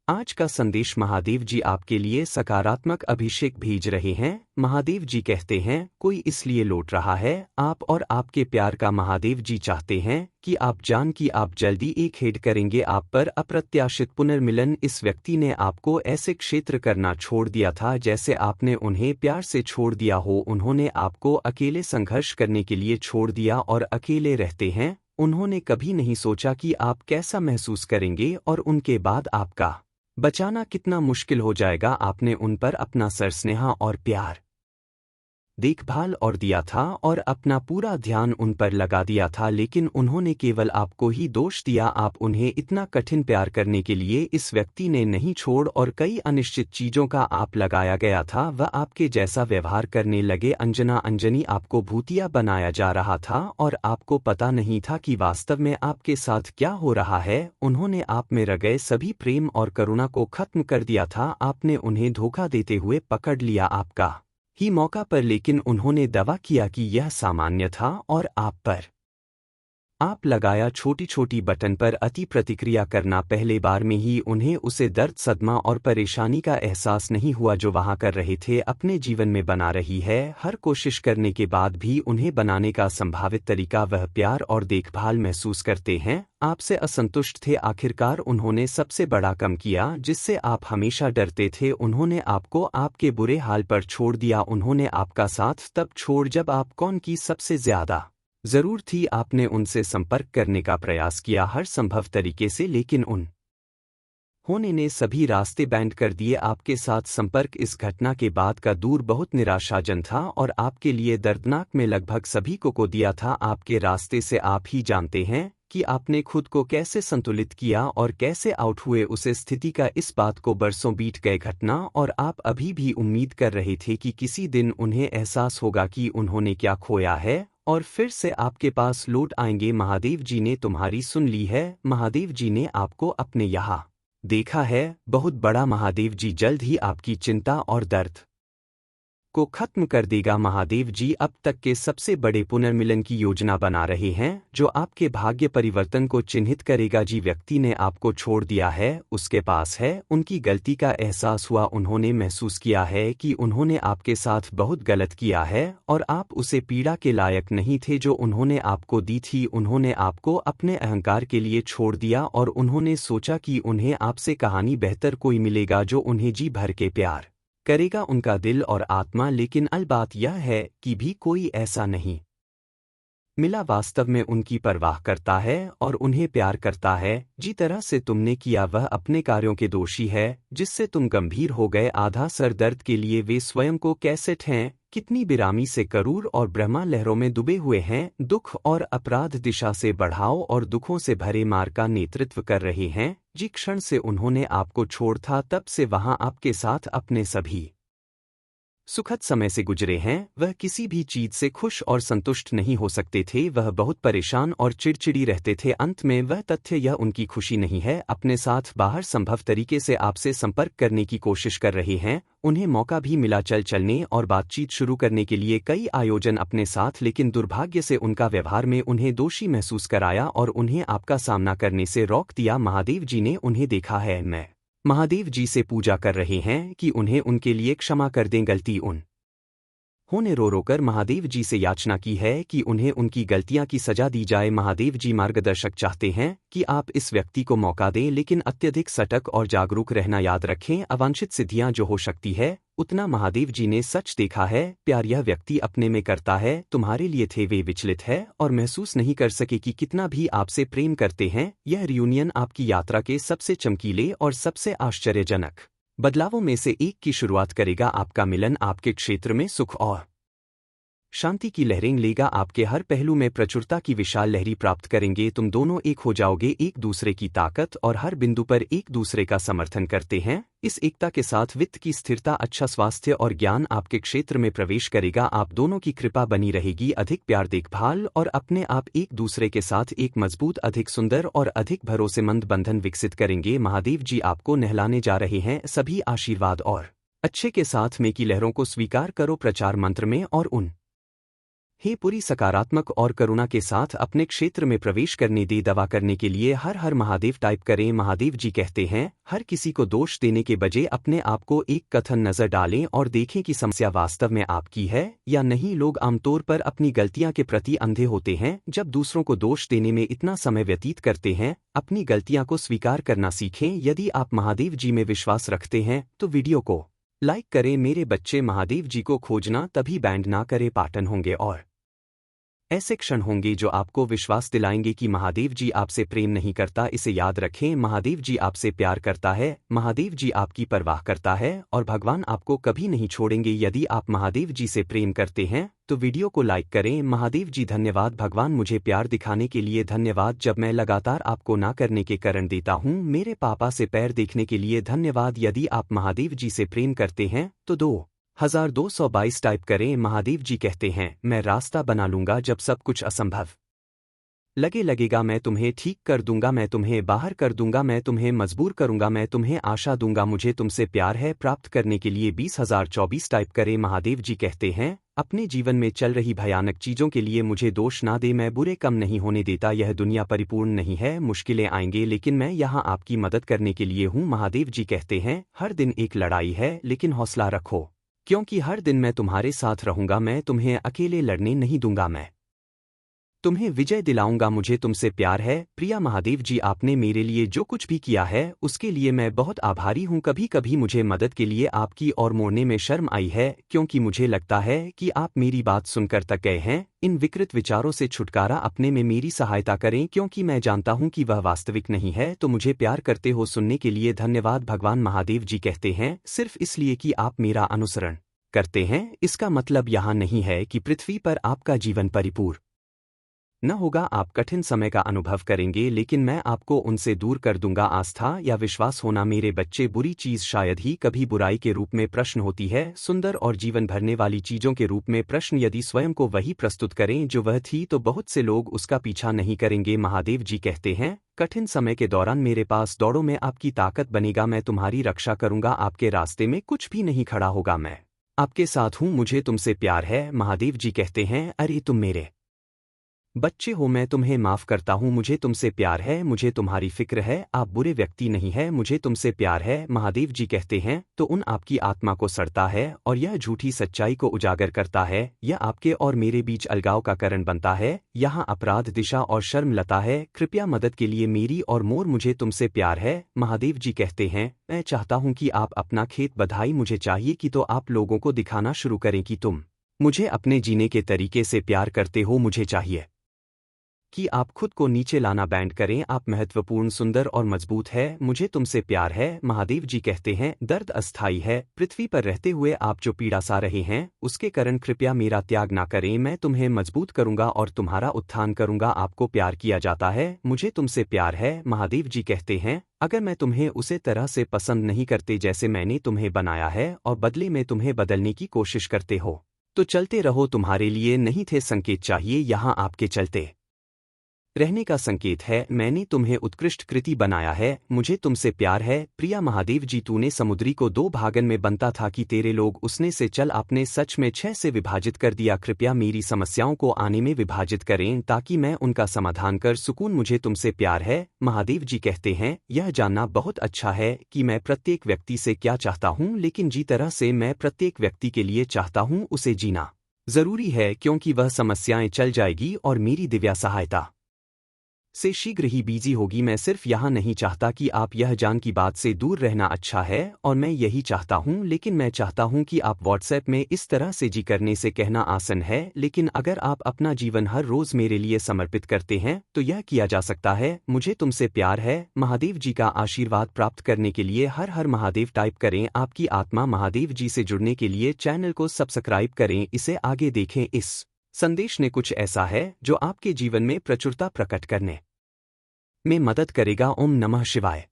आज का संदेश महादेव जी आपके लिए सकारात्मक अभिषेक भेज रहे हैं। महादेव जी कहते हैं, कोई इसलिए लौट रहा है, आप और आपके प्यार का। महादेव जी चाहते हैं कि आप जान कि आप जल्दी एक हेड करेंगे आप पर अप्रत्याशित पुनर्मिलन। इस व्यक्ति ने आपको ऐसे क्षेत्र करना छोड़ दिया था जैसे आपने उन्हें प्यार से छोड़ दिया हो। उन्होंने आपको अकेले संघर्ष करने के लिए छोड़ दिया और अकेले रहते हैं। उन्होंने कभी नहीं सोचा कि आप कैसा महसूस करेंगे और उनके बाद आपका बचाना कितना मुश्किल हो जाएगा। आपने उन पर अपना सरस्नेह और प्यार, देखभाल और दिया था और अपना पूरा ध्यान उन पर लगा दिया था, लेकिन उन्होंने केवल आपको ही दोष दिया। आप उन्हें इतना कठिन प्यार करने के लिए इस व्यक्ति ने नहीं छोड़ और कई अनिश्चित चीजों का आप लगाया गया था। वह आपके जैसा व्यवहार करने लगे। अंजना अंजनी आपको भूतिया बनाया जा रहा था और आपको पता नहीं था कि वास्तव में आपके साथ क्या हो रहा है। उन्होंने आप में रह सभी प्रेम और करुणा को खत्म कर दिया था। आपने उन्हें धोखा देते हुए पकड़ लिया आपका ही मौका पर, लेकिन उन्होंने दावा किया कि यह सामान्य था और आप पर आप लगाया छोटी छोटी बटन पर अति प्रतिक्रिया करना। पहले बार में ही उन्हें उसे दर्द, सदमा और परेशानी का एहसास नहीं हुआ जो वहां कर रहे थे। अपने जीवन में बना रही है। हर कोशिश करने के बाद भी उन्हें बनाने का संभावित तरीका वह प्यार और देखभाल महसूस करते हैं। आपसे असंतुष्ट थे। आखिरकार उन्होंने सबसे बड़ा कम किया जिससे आप हमेशा डरते थे। उन्होंने आपको आपके बुरे हाल पर छोड़ दिया। उन्होंने आपका साथ तब छोड़ जब आप कौन की सबसे ज्यादा जरूर थी। आपने उनसे संपर्क करने का प्रयास किया हर संभव तरीके से, लेकिन उन होने ने सभी रास्ते बैंड कर दिए। आपके साथ संपर्क इस घटना के बाद का दूर बहुत निराशाजन था और आपके लिए दर्दनाक में लगभग सभी को दिया था। आपके रास्ते से आप ही जानते हैं कि आपने खुद को कैसे संतुलित किया और कैसे आउट हुए उस स्थिति का। इस बात को बरसों बीत गए घटना और आप अभी भी उम्मीद कर रहे थे कि किसी दिन उन्हें एहसास होगा कि उन्होंने क्या खोया है और फिर से आपके पास लौट आएंगे। महादेव जी ने तुम्हारी सुन ली है। महादेव जी ने आपको अपने यहाँ देखा है। बहुत बड़ा महादेव जी जल्द ही आपकी चिंता और दर्द को खत्म कर देगा। महादेव जी अब तक के सबसे बड़े पुनर्मिलन की योजना बना रहे हैं जो आपके भाग्य परिवर्तन को चिन्हित करेगा। जी व्यक्ति ने आपको छोड़ दिया है, उसके पास है, उनकी गलती का एहसास हुआ। उन्होंने महसूस किया है कि उन्होंने आपके साथ बहुत गलत किया है और आप उसे पीड़ा के लायक नहीं थे जो उन्होंने आपको दी थी। उन्होंने आपको अपने अहंकार के लिए छोड़ दिया और उन्होंने सोचा कि उन्हें आपसे कहानी बेहतर कोई मिलेगा जो उन्हें जी भर के प्यार करेगा, उनका दिल और आत्मा। लेकिन अलबात यह है कि भी कोई ऐसा नहीं मिला वास्तव में उनकी परवाह करता है और उन्हें प्यार करता है। जी तरह से तुमने किया वह अपने कार्यों के दोषी है जिससे तुम गंभीर हो गए। आधा सर दर्द के लिए वे स्वयं को कैसे ठें, कितनी बेरामी से करूर और ब्रह्मा लहरों में डूबे हुए हैं। दुख और अपराध दिशा से बढ़ाओ और दुखों से भरे मार्ग का नेतृत्व कर रहे हैं। जिस क्षण से उन्होंने आपको छोड़ था तब से वहां आपके साथ अपने सभी सुखद समय से गुजरे हैं। वह किसी भी चीज से खुश और संतुष्ट नहीं हो सकते थे। वह बहुत परेशान और चिड़चिड़ी रहते थे। अंत में वह तथ्य यह उनकी खुशी नहीं है। अपने साथ बाहर संभव तरीके से आपसे संपर्क करने की कोशिश कर रहे हैं। उन्हें मौका भी मिला चलने और बातचीत शुरू करने के लिए, कई आयोजन अपने साथ, लेकिन दुर्भाग्य से उनका व्यवहार में उन्हें दोषी महसूस कराया और उन्हें आपका सामना करने से रोक दिया। महादेव जी ने उन्हें देखा है। मैं महादेव जी से पूजा कर रहे हैं कि उन्हें उनके लिए क्षमा कर दें। गलती उन होने रो कर महादेव जी से याचना की है कि उन्हें उनकी गलतियां की सजा दी जाए। महादेव जी मार्गदर्शक चाहते हैं कि आप इस व्यक्ति को मौका दें, लेकिन अत्यधिक सतर्क और जागरूक रहना याद रखें। अवांछित सिद्धियां जो हो सकती है उतना महादेव जी ने सच देखा है। प्यार यह व्यक्ति अपने में करता है, तुम्हारे लिए थे वे विचलित है और महसूस नहीं कर सके कि कितना भी आपसे प्रेम करते हैं। यह रियूनियन आपकी यात्रा के सबसे चमकीले और सबसे आश्चर्यजनक बदलावों में से एक की शुरुआत करेगा। आपका मिलन आपके क्षेत्र में सुख और शांति की लहरें लेगा। आपके हर पहलू में प्रचुरता की विशाल लहरी प्राप्त करेंगे। तुम दोनों एक हो जाओगे, एक दूसरे की ताकत और हर बिंदु पर एक दूसरे का समर्थन करते हैं। इस एकता के साथ वित्त की स्थिरता, अच्छा स्वास्थ्य और ज्ञान आपके क्षेत्र में प्रवेश करेगा। आप दोनों की कृपा बनी रहेगी। अधिक प्यार, देखभाल और अपने आप एक दूसरे के साथ एक मजबूत, अधिक सुंदर और अधिक भरोसेमंद बंधन विकसित करेंगे। महादेव जी आपको नहलाने जा रहे हैं। सभी आशीर्वाद और अच्छे के साथ में की लहरों को स्वीकार करो प्रचार मंत्र में और उन हे पूरी सकारात्मक और करुणा के साथ अपने क्षेत्र में प्रवेश करने दे। दवा करने के लिए हर हर महादेव टाइप करें। महादेव जी कहते हैं, हर किसी को दोष देने के बजाय अपने आप को एक कथन नजर डालें और देखें कि समस्या वास्तव में आपकी है या नहीं। लोग आमतौर पर अपनी गलतियां के प्रति अंधे होते हैं। जब दूसरों को दोष देने में इतना समय व्यतीत करते हैं, अपनी गलतियां को स्वीकार करना सीखें। यदि आप महादेव जी में विश्वास रखते हैं तो वीडियो को लाइक करें। मेरे बच्चे, महादेव जी को खोजना तभी बैंड ना करे पाटन होंगे और ऐसे क्षण होंगे जो आपको विश्वास दिलाएंगे कि महादेव जी आपसे प्रेम नहीं करता। इसे याद रखें, महादेव जी आपसे प्यार करता है, महादेव जी आपकी परवाह करता है और भगवान आपको कभी नहीं छोड़ेंगे। यदि आप महादेव जी से प्रेम करते हैं तो वीडियो को लाइक करें। महादेव जी धन्यवाद भगवान, मुझे प्यार दिखाने के लिए धन्यवाद। जब मैं लगातार आपको ना करने के कारण देता हूँ, मेरे पापा से पैर देखने के लिए धन्यवाद। यदि आप महादेव जी से प्रेम करते हैं तो 2222 टाइप करें। महादेव जी कहते हैं, मैं रास्ता बना लूंगा जब सब कुछ असंभव लगेगा। मैं तुम्हें ठीक कर दूंगा, मैं तुम्हें बाहर कर दूंगा, मैं तुम्हें मजबूर करूंगा, मैं तुम्हें आशा दूंगा। मुझे तुमसे प्यार है। प्राप्त करने के लिए 20024 टाइप करें। महादेव जी कहते हैं, अपने जीवन में चल रही भयानक चीजों के लिए मुझे दोष ना दे। मैं बुरे कम नहीं होने देता। यह दुनिया परिपूर्ण नहीं है, मुश्किलें आएंगे, लेकिन मैं यहाँ आपकी मदद करने के लिए हूँ। महादेव जी कहते हैं, हर दिन एक लड़ाई है, लेकिन हौसला रखो, क्योंकि हर दिन मैं तुम्हारे साथ रहूंगा। मैं तुम्हें अकेले लड़ने नहीं दूंगा, मैं तुम्हें विजय दिलाऊंगा। मुझे तुमसे प्यार है। प्रिया महादेव जी, आपने मेरे लिए जो कुछ भी किया है उसके लिए मैं बहुत आभारी हूँ। कभी कभी मुझे मदद के लिए आपकी ओर मोड़ने में शर्म आई है, क्योंकि मुझे लगता है कि आप मेरी बात सुनकर तक गए हैं। इन विकृत विचारों से छुटकारा अपने में मेरी सहायता करें, क्योंकि मैं जानता हूं कि वह वास्तविक नहीं है। तो मुझे प्यार करते हो। सुनने के लिए धन्यवाद भगवान। महादेव जी कहते हैं, सिर्फ इसलिए कि आप मेरा अनुसरण करते हैं, इसका मतलब यहाँ नहीं है कि पृथ्वी पर आपका जीवन परिपूर्ण न होगा। आप कठिन समय का अनुभव करेंगे, लेकिन मैं आपको उनसे दूर कर दूंगा। आस्था या विश्वास होना। मेरे बच्चे, बुरी चीज शायद ही कभी बुराई के रूप में प्रश्न होती है, सुंदर और जीवन भरने वाली चीजों के रूप में प्रश्न। यदि स्वयं को वही प्रस्तुत करें जो वह थी, तो बहुत से लोग उसका पीछा नहीं करेंगे। महादेव जी कहते हैं, कठिन समय के दौरान मेरे पास दौड़ो, मैं आपकी ताकत बनेगा, मैं तुम्हारी रक्षा करूंगा, आपके रास्ते में कुछ भी नहीं खड़ा होगा, मैं आपके साथ हूं, मुझे तुमसे प्यार है। महादेव जी कहते हैं, अरे तुम मेरे बच्चे हो, मैं तुम्हें माफ करता हूँ, मुझे तुमसे प्यार है, मुझे तुम्हारी फिक्र है, आप बुरे व्यक्ति नहीं है, मुझे तुमसे प्यार है। महादेव जी कहते हैं, तो उन आपकी आत्मा को सड़ता है और यह झूठी सच्चाई को उजागर करता है। यह आपके और मेरे बीच अलगाव का कारण बनता है। यहाँ अपराध, दिशा और शर्म लता है। कृपया मदद के लिए मेरी और मोर, मुझे तुमसे प्यार है। महादेव जी कहते हैं, मैं चाहता हूँ कि आप अपना खेत बधाई। मुझे चाहिए कि तो आप लोगों को दिखाना शुरू करें कि तुम मुझे अपने जीने के तरीके से प्यार करते हो। मुझे चाहिए कि आप खुद को नीचे लाना बैंड करें। आप महत्वपूर्ण, सुंदर और मजबूत है। मुझे तुमसे प्यार है। महादेव जी कहते हैं, दर्द अस्थायी है। पृथ्वी पर रहते हुए आप जो पीड़ा सा रहे हैं, उसके कारण कृपया मेरा त्याग ना करें। मैं तुम्हें मजबूत करूंगा और तुम्हारा उत्थान करूंगा। आपको प्यार किया जाता है। मुझे तुमसे प्यार है। महादेव जी कहते हैं, अगर मैं तुम्हें उसे तरह से पसंद नहीं करते जैसे मैंने तुम्हें बनाया है और बदले में तुम्हें बदलने की कोशिश करते हो, तो चलते रहो। तुम्हारे लिए नहीं थे संकेत चाहिए, यहाँ आपके चलते रहने का संकेत है। मैंने तुम्हें उत्कृष्ट कृति बनाया है। मुझे तुमसे प्यार है। प्रिया महादेव जी, तूने समुद्री को 2 भागन में बनता था कि तेरे लोग उसने से चल, आपने सच में 6 से विभाजित कर दिया। कृपया मेरी समस्याओं को आने में विभाजित करें ताकि मैं उनका समाधान कर सकूं। मुझे तुमसे प्यार है। महादेव जी कहते हैं, यह जानना बहुत अच्छा है कि मैं प्रत्येक व्यक्ति से क्या चाहता हूं, लेकिन जी तरह से मैं प्रत्येक व्यक्ति के लिए चाहता हूं, उसे जीना जरूरी है, क्योंकि वह समस्याएं चल जाएगी और मेरी दिव्या सहायता से शीघ्र ही बिजी होगी। मैं सिर्फ यहाँ नहीं चाहता कि आप यह जान की बात से दूर रहना अच्छा है और मैं यही चाहता हूँ, लेकिन मैं चाहता हूँ कि आप व्हाट्सएप में इस तरह से जी करने से कहना आसान है, लेकिन अगर आप अपना जीवन हर रोज मेरे लिए समर्पित करते हैं तो यह किया जा सकता है। मुझे तुमसे प्यार है। महादेव जी का आशीर्वाद प्राप्त करने के लिए हर हर महादेव टाइप करें। आपकी आत्मा महादेव जी से जुड़ने के लिए चैनल को सब्सक्राइब करें, इसे आगे देखें। इस संदेश ने कुछ ऐसा है जो आपके जीवन में प्रचुरता प्रकट करने में मदद करेगा। ओम नमः शिवाय।